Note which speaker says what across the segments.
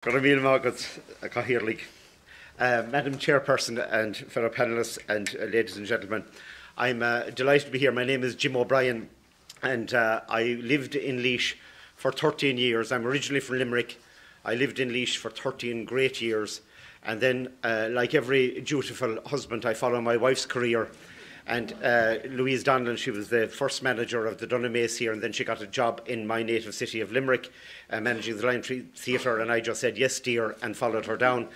Speaker 1: Madam Chairperson and fellow panellists and ladies and gentlemen, I'm delighted to be here. My name is Jim O'Brien and I lived in Laois for 13 years. I'm originally from Limerick. I lived in Laois for 13 great years, and then like every dutiful husband, I followed my wife's career. And Louise Donlan, she was the first manager of the Dunamace here, and then she got a job in my native city of Limerick, managing the Lion Tree Theatre, and I just said, yes, dear, and followed her down.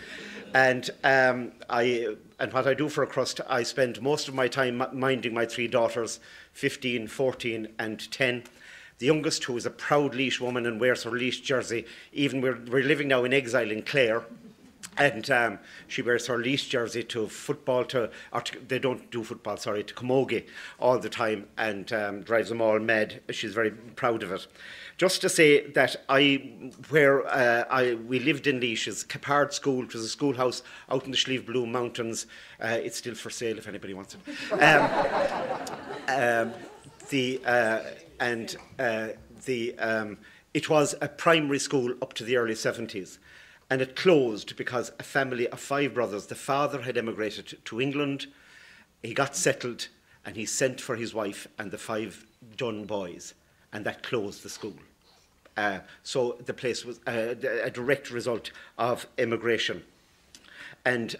Speaker 1: And what I do for a crust, I spend most of my time minding my three daughters, 15, 14 and 10. The youngest, who is a proud Laois woman and wears her Laois jersey, even we're living now in exile in Clare. And she wears her Laois jersey to football, they don't do football, sorry, to Camogie all the time, and drives them all mad. She's very proud of it. Just to say that we lived in Laois is Capard School, which was a schoolhouse out in the Slieve Bloom Mountains. It's still for sale if anybody wants it. It was a primary school up to the early 70s. And it closed because a family of 5 brothers, the father had emigrated to England, he got settled, and he sent for his wife and the 5 Dun boys, and that closed the school. So the place was a direct result of emigration. And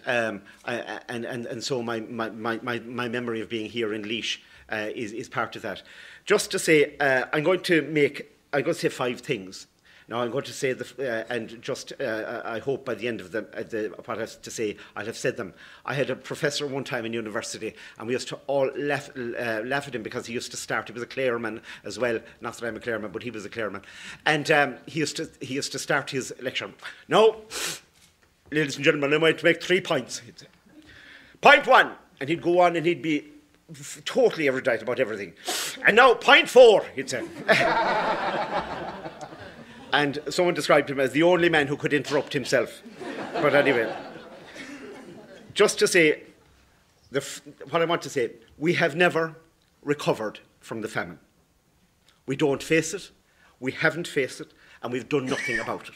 Speaker 1: so my memory of being here in Laois is part of that. Just to say, I'm going to say 5 things. Now I'm going to say, I hope by the end of what I have to say, I'll have said them. I had a professor one time in university, and we used to all laugh at him because he used to start. He was a Clareman as well. Not that I'm a Clareman, but he was a Clareman. And he used to start his lecture. Now, ladies and gentlemen, I'm going to make 3 points. He'd say, point 1, and he'd go on and he'd be totally erudite about everything. And now, point 4, he'd say. And someone described him as the only man who could interrupt himself. But anyway, just to say, what I want to say, we have never recovered from the famine. We don't face it, we haven't faced it, and we've done nothing about it.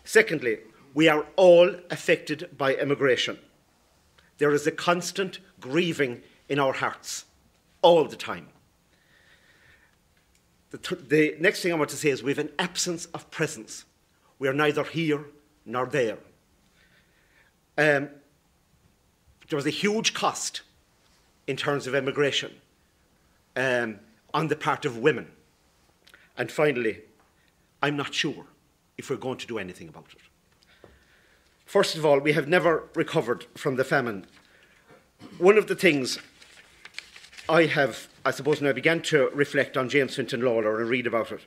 Speaker 1: Secondly, we are all affected by emigration. There is a constant grieving in our hearts, all the time. The next thing I want to say is we have an absence of presence. We are neither here nor there. There was a huge cost in terms of emigration on the part of women. And finally, I'm not sure if we're going to do anything about it. First of all, we have never recovered from the famine. One of the things I suppose, when I began to reflect on James Fintan Lalor and read about it,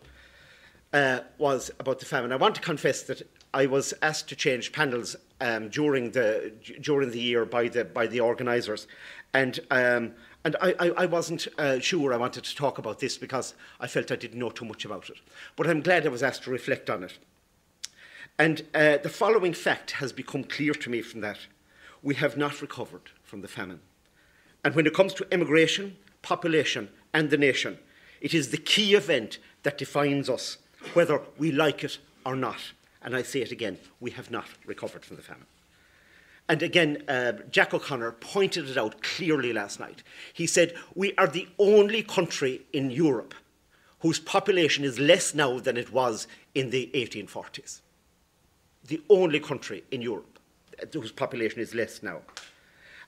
Speaker 1: was about the famine. I want to confess that I was asked to change panels during the year by the organisers, and I wasn't sure I wanted to talk about this because I felt I didn't know too much about it. But I'm glad I was asked to reflect on it. And the following fact has become clear to me from that: we have not recovered from the famine. And when it comes to immigration, population and the nation, it is the key event that defines us, whether we like it or not. And I say it again, we have not recovered from the famine. And again, Jack O'Connor pointed it out clearly last night. He said, we are the only country in Europe whose population is less now than it was in the 1840s. The only country in Europe whose population is less now.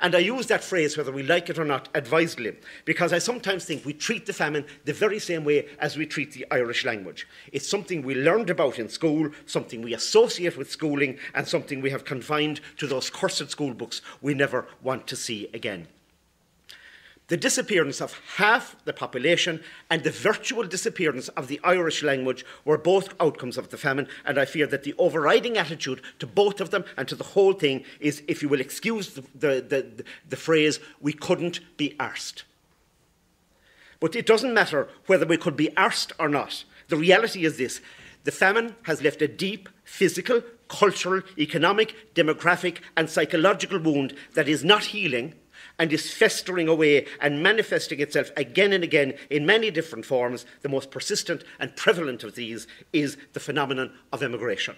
Speaker 1: And I use that phrase, whether we like it or not, advisedly, because I sometimes think we treat the famine the very same way as we treat the Irish language. It's something we learned about in school, something we associate with schooling, and something we have confined to those cursed school books we never want to see again. The disappearance of half the population and the virtual disappearance of the Irish language were both outcomes of the famine, and I fear that the overriding attitude to both of them and to the whole thing is, if you will excuse the phrase, we couldn't be arsed. But it doesn't matter whether we could be arsed or not. The reality is this: the famine has left a deep physical, cultural, economic, demographic and psychological wound that is not healing and is festering away and manifesting itself again and again in many different forms. The most persistent and prevalent of these is the phenomenon of immigration.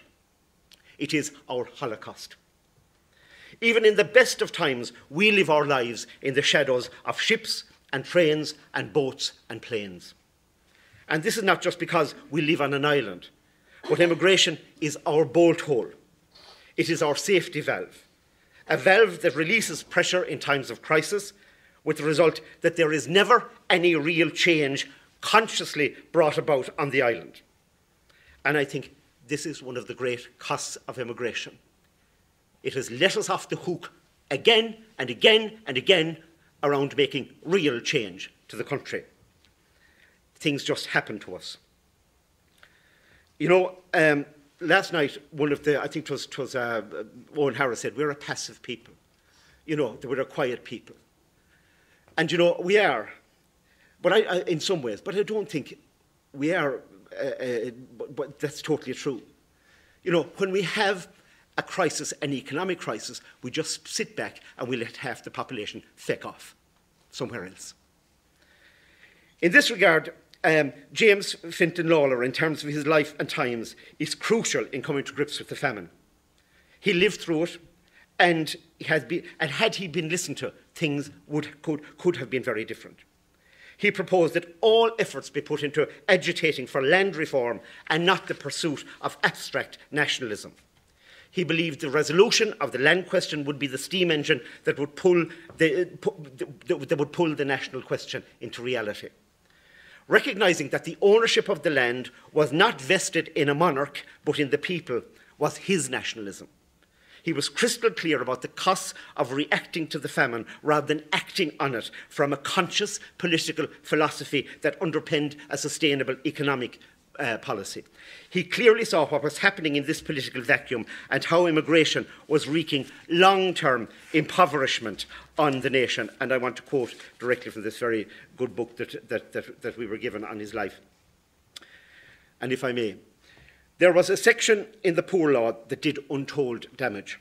Speaker 1: It is our Holocaust. Even in the best of times, we live our lives in the shadows of ships and trains and boats and planes. And this is not just because we live on an island, but immigration is our bolt hole. It is our safety valve, a valve that releases pressure in times of crisis, with the result that there is never any real change consciously brought about on the island. And I think this is one of the great costs of immigration. It has let us off the hook again and again and again around making real change to the country. Things just happen to us. You know, last night, I think it was Owen Harris said, we're a passive people. You know, we're a quiet people. And, you know, we are, but in some ways, but I don't think we are, but that's totally true. You know, when we have a crisis, an economic crisis, we just sit back and we let half the population feck off somewhere else. In this regard, James Fintan Lalor, in terms of his life and times, is crucial in coming to grips with the famine. He lived through it, and had he been listened to, things could have been very different. He proposed that all efforts be put into agitating for land reform and not the pursuit of abstract nationalism. He believed the resolution of the land question would be the steam engine that would pull the national question into reality. Recognising that the ownership of the land was not vested in a monarch but in the people was his nationalism. He was crystal clear about the costs of reacting to the famine rather than acting on it from a conscious political philosophy that underpinned a sustainable economic policy. He clearly saw what was happening in this political vacuum and how immigration was wreaking long-term impoverishment on the nation. And I want to quote directly from this very good book that we were given on his life. And if I may, there was a section in the Poor Law that did untold damage.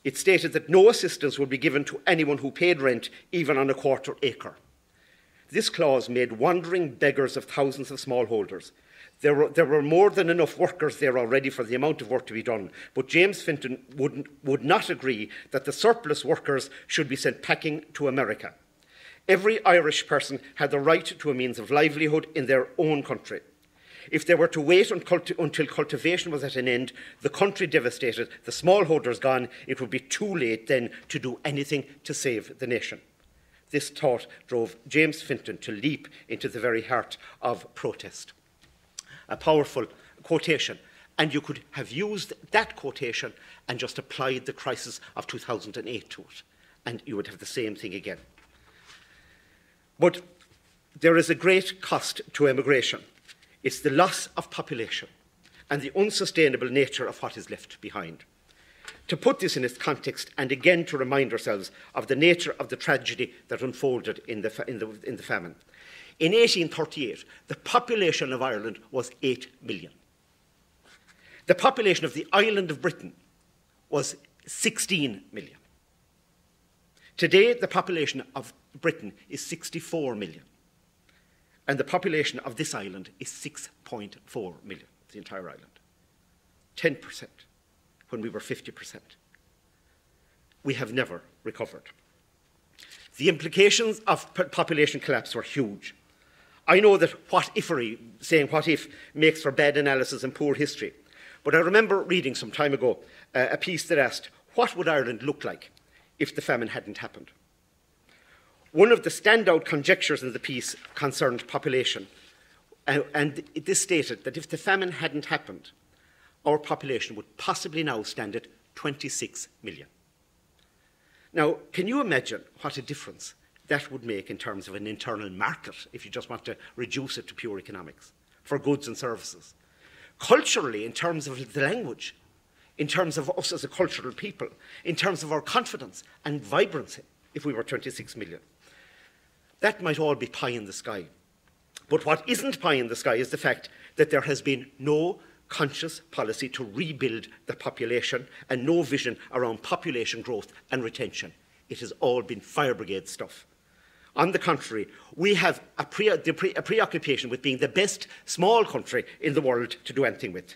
Speaker 1: It stated that no assistance would be given to anyone who paid rent, even on a quarter acre. This clause made wandering beggars of thousands of smallholders. There were more than enough workers there already for the amount of work to be done, but James Fintan would not agree that the surplus workers should be sent packing to America. Every Irish person had the right to a means of livelihood in their own country. If they were to wait until cultivation was at an end, the country devastated, the smallholders gone, it would be too late then to do anything to save the nation. This thought drove James Fintan to leap into the very heart of protest. A powerful quotation, and you could have used that quotation and just applied the crisis of 2008 to it, and you would have the same thing again. But there is a great cost to immigration. It's the loss of population and the unsustainable nature of what is left behind. To put this in its context, and again to remind ourselves of the nature of the tragedy that unfolded in the famine. In 1838, the population of Ireland was 8 million. The population of the island of Britain was 16 million. Today, the population of Britain is 64 million. And the population of this island is 6.4 million, the entire island. 10% when we were 50%. We have never recovered. The implications of population collapse were huge. I know that saying what if makes for bad analysis and poor history. But I remember reading some time ago a piece that asked, what would Ireland look like if the famine hadn't happened? One of the standout conjectures in the piece concerned population. And this stated that if the famine hadn't happened, our population would possibly now stand at 26 million. Now, can you imagine what a difference that would make in terms of an internal market, if you just want to reduce it to pure economics, for goods and services? Culturally, in terms of the language, in terms of us as a cultural people, in terms of our confidence and vibrancy, if we were 26 million. That might all be pie in the sky. But what isn't pie in the sky is the fact that there has been no conscious policy to rebuild the population and no vision around population growth and retention. It has all been fire brigade stuff. On the contrary, we have a preoccupation with being the best small country in the world to do anything with,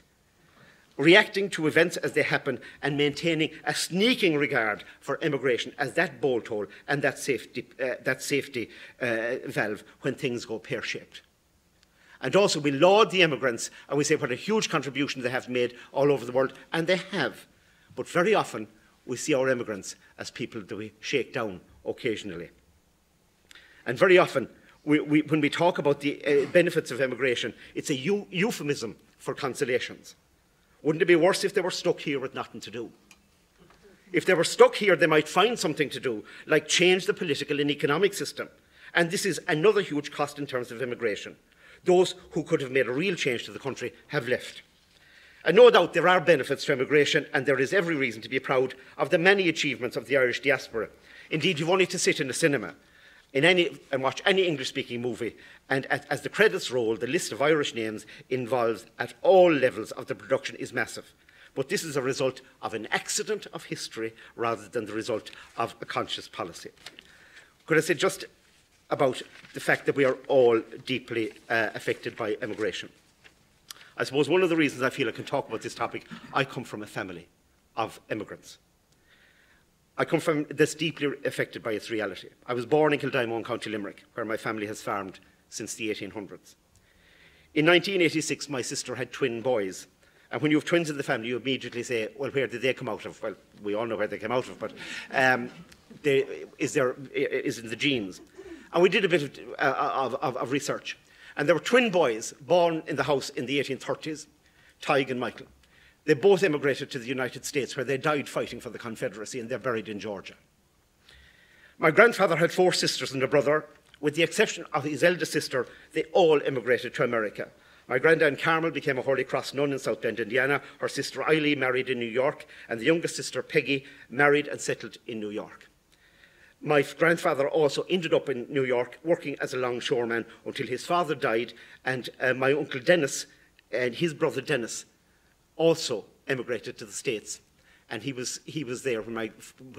Speaker 1: reacting to events as they happen and maintaining a sneaking regard for immigration as that bolt hole and that safety valve when things go pear-shaped. And also we laud the immigrants and we say what a huge contribution they have made all over the world, and they have. But very often we see our immigrants as people that we shake down occasionally. And very often when we talk about the benefits of immigration, it's a euphemism for consolations. Wouldn't it be worse if they were stuck here with nothing to do? If they were stuck here, they might find something to do, like change the political and economic system. And this is another huge cost in terms of immigration. Those who could have made a real change to the country have left. And no doubt there are benefits to immigration, and there is every reason to be proud of the many achievements of the Irish diaspora. Indeed, you've only to sit in a cinema and watch any English-speaking movie, and as the credits roll, the list of Irish names involved at all levels of the production is massive. But this is a result of an accident of history rather than the result of a conscious policy. Could I say just about the fact that we are all deeply affected by immigration? I suppose one of the reasons I feel I can talk about this topic, I come from a family of immigrants. I come from this deeply affected by its reality. I was born in Kildymone, County Limerick, where my family has farmed since the 1800s. In 1986, my sister had twin boys. And when you have twins in the family, you immediately say, well, where did they come out of? Well, we all know where they came out of, but is in the genes. And we did a bit of research. And there were twin boys born in the house in the 1830s, Tig and Michael. They both emigrated to the United States, where they died fighting for the Confederacy, and they're buried in Georgia. My grandfather had 4 sisters and a brother. With the exception of his eldest sister, they all emigrated to America. My grandaunt Carmel became a Holy Cross nun in South Bend, Indiana. Her sister Eileen married in New York, and the youngest sister, Peggy, married and settled in New York. My grandfather also ended up in New York working as a longshoreman until his father died, and my uncle Dennis and his brother Dennis also emigrated to the States. And he was there when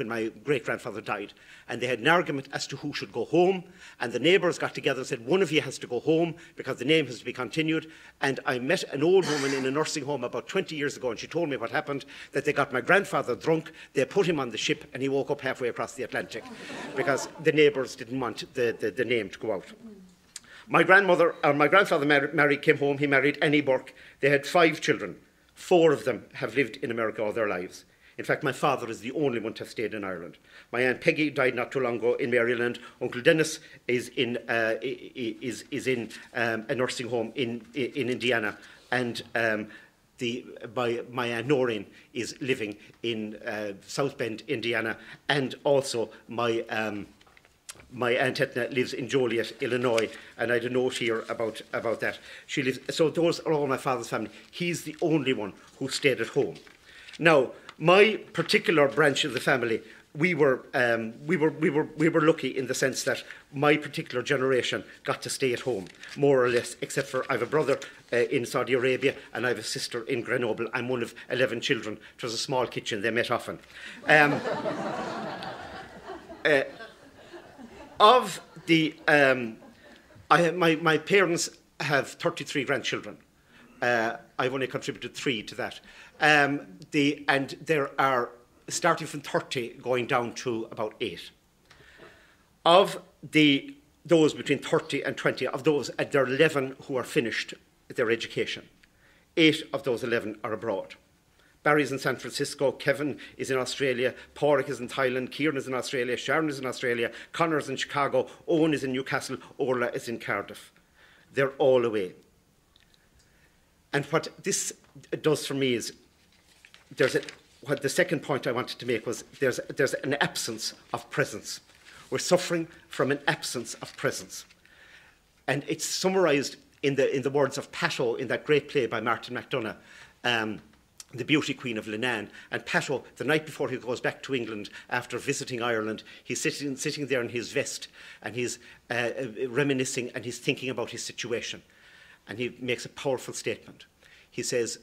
Speaker 1: my great-grandfather died. And they had an argument as to who should go home. And the neighbours got together and said, one of you has to go home because the name has to be continued. And I met an old woman in a nursing home about 20 years ago, and she told me what happened, that they got my grandfather drunk, they put him on the ship, and he woke up halfway across the Atlantic because the neighbours didn't want the name to go out. My grandfather came home. He married Annie Burke. They had 5 children. 4 of them have lived in America all their lives. In fact, my father is the only one to have stayed in Ireland. My Aunt Peggy died not too long ago in Maryland. Uncle Dennis is in a nursing home in Indiana. And my Aunt Noreen is living in South Bend, Indiana. And also my Aunt Etna lives in Joliet, Illinois, and I had a note here about that. She lives. So those are all my father's family. He's the only one who stayed at home. Now, my particular branch of the family, we were lucky in the sense that my particular generation got to stay at home, more or less, except for I have a brother in Saudi Arabia and I have a sister in Grenoble. I'm one of 11 children. It was a small kitchen. They met often. My parents have 33 grandchildren. I've only contributed 3 to that. And there are, starting from 30, going down to about 8. Of those between 30 and 20, of those, there are 11 who are finished their education. 8 of those 11 are abroad. Barry's in San Francisco, Kevin is in Australia, Pádraig is in Thailand, Kieran is in Australia, Sharon is in Australia, Connor is in Chicago, Owen is in Newcastle, Orla is in Cardiff. They're all away. And what this does for me is, what the second point I wanted to make was there's an absence of presence. We're suffering from an absence of presence. And it's summarised in the words of Pato in that great play by Martin McDonagh, The Beauty Queen of Leenane. And Pato, the night before he goes back to England after visiting Ireland, he's sitting there in his vest and he's reminiscing and he's thinking about his situation. And he makes a powerful statement. He says,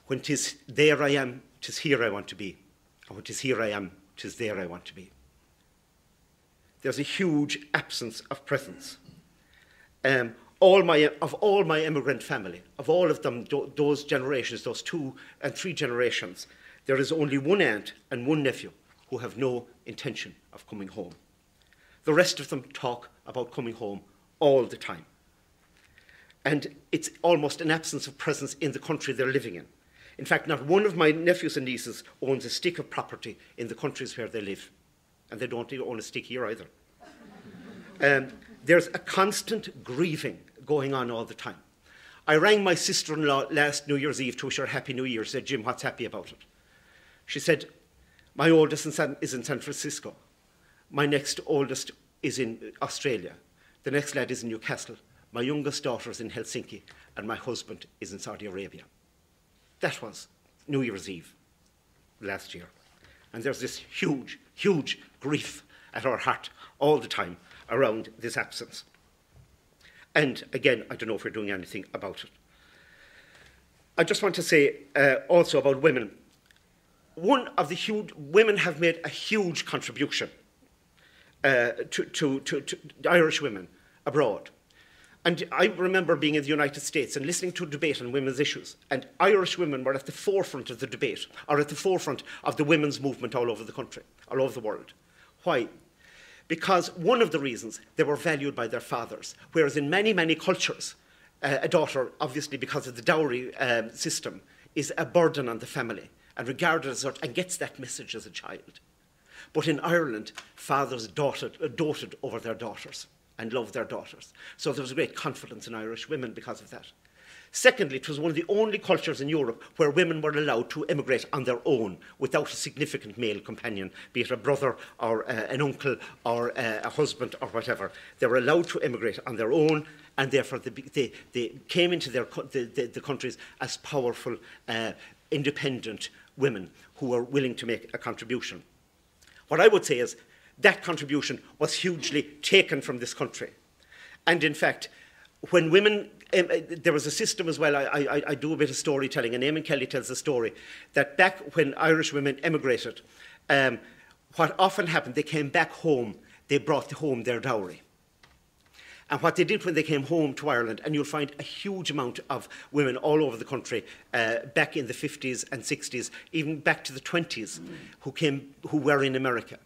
Speaker 1: when 'tis there I am, 'tis here I want to be. And when 'tis here I am, 'tis there I want to be. There's a huge absence of presence. of all my immigrant family, of all of them, those generations, those 2 and 3 generations, there is only one aunt and one nephew who have no intention of coming home. The rest of them talk about coming home all the time. And it's almost an absence of presence in the country they're living in. In fact, not one of my nephews and nieces owns a stick of property in the countries where they live. And they don't own a stick here either. There's a constant grieving going on all the time. I rang my sister-in-law last New Year's Eve to wish her Happy New Year. Said, Jim, what's happy about it? She said, my oldest is in San Francisco. My next oldest is in Australia. The next lad is in Newcastle. My youngest daughter is in Helsinki. And my husband is in Saudi Arabia. That was New Year's Eve last year. And there's this huge, huge grief at our heart all the time around this absence. And again, I don't know if we're doing anything about it. I just want to say also about women. Women have made a huge contribution to Irish women abroad. And I remember being in the United States and listening to a debate on women's issues. And Irish women were at the forefront of the debate, or at the forefront of the women's movement all over the country, all over the world. Why? Because one of the reasons, they were valued by their fathers. Whereas in many, many cultures, a daughter, obviously because of the dowry system, is a burden on the family and regarded as such and gets that message as a child. But in Ireland, fathers doted over their daughters and loved their daughters. So there was a great confidence in Irish women because of that. Secondly, it was one of the only cultures in Europe where women were allowed to emigrate on their own without a significant male companion, be it a brother or an uncle or a husband or whatever. They were allowed to emigrate on their own, and therefore they came into the countries as powerful, independent women who were willing to make a contribution. What I would say is that contribution was hugely taken from this country. And in fact, when women, there was a system as well, I do a bit of storytelling, and Eamon Kelly tells a story, that back when Irish women emigrated, what often happened, they came back home, they brought home their dowry. And what they did when they came home to Ireland, and you'll find a huge amount of women all over the country, back in the 50s and 60s, even back to the 20s, who were in America.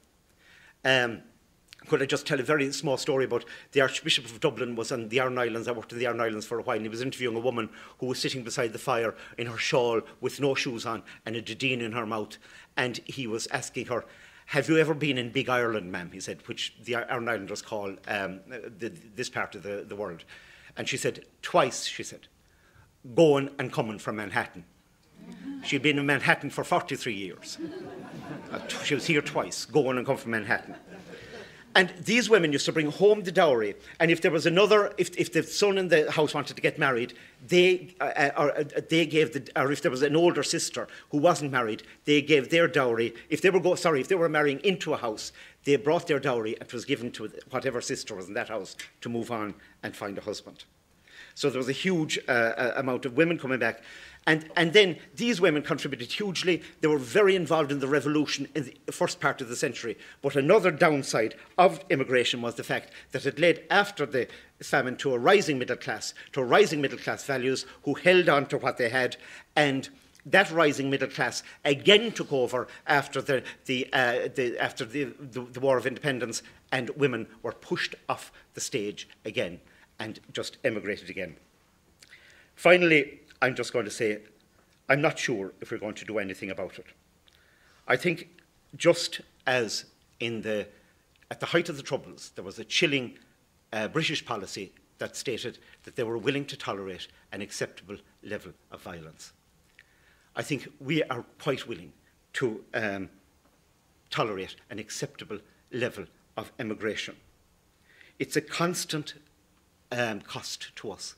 Speaker 1: Could I just tell a very small story about the Archbishop of Dublin was on the Aran Islands. I worked in the Aran Islands for a while, and he was interviewing a woman who was sitting beside the fire in her shawl with no shoes on and a didine in her mouth. And he was asking her, have you ever been in Big Ireland, ma'am? He said, which the Aran Islanders call this part of the world. And she said, twice, she said, going and coming from Manhattan. She'd been in Manhattan for 43 years. She was here twice, going and coming from Manhattan. And these women used to bring home the dowry, and if there was another, if the son in the house wanted to get married, they gave or if there was an older sister who wasn't married, they gave their dowry. If they were marrying into a house, they brought their dowry and it was given to whatever sister was in that house to move on and find a husband. So there was a huge amount of women coming back. And then these women contributed hugely. They were very involved in the revolution in the first part of the century. But another downside of immigration was the fact that it led after the famine to a rising middle class values who held on to what they had. And that rising middle class again took over after the War of Independence, and women were pushed off the stage again and just emigrated again. Finally, I'm just going to say, I'm not sure if we're going to do anything about it. I think just as at the height of the Troubles, there was a chilling British policy that stated that they were willing to tolerate an acceptable level of violence. I think we are quite willing to tolerate an acceptable level of immigration. It's a constant cost to us.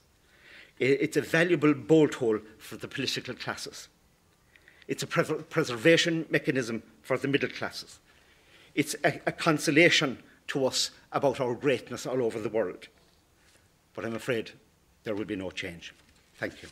Speaker 1: It's a valuable bolt hole for the political classes. It's a preservation mechanism for the middle classes. It's a consolation to us about our greatness all over the world. But I'm afraid there will be no change. Thank you.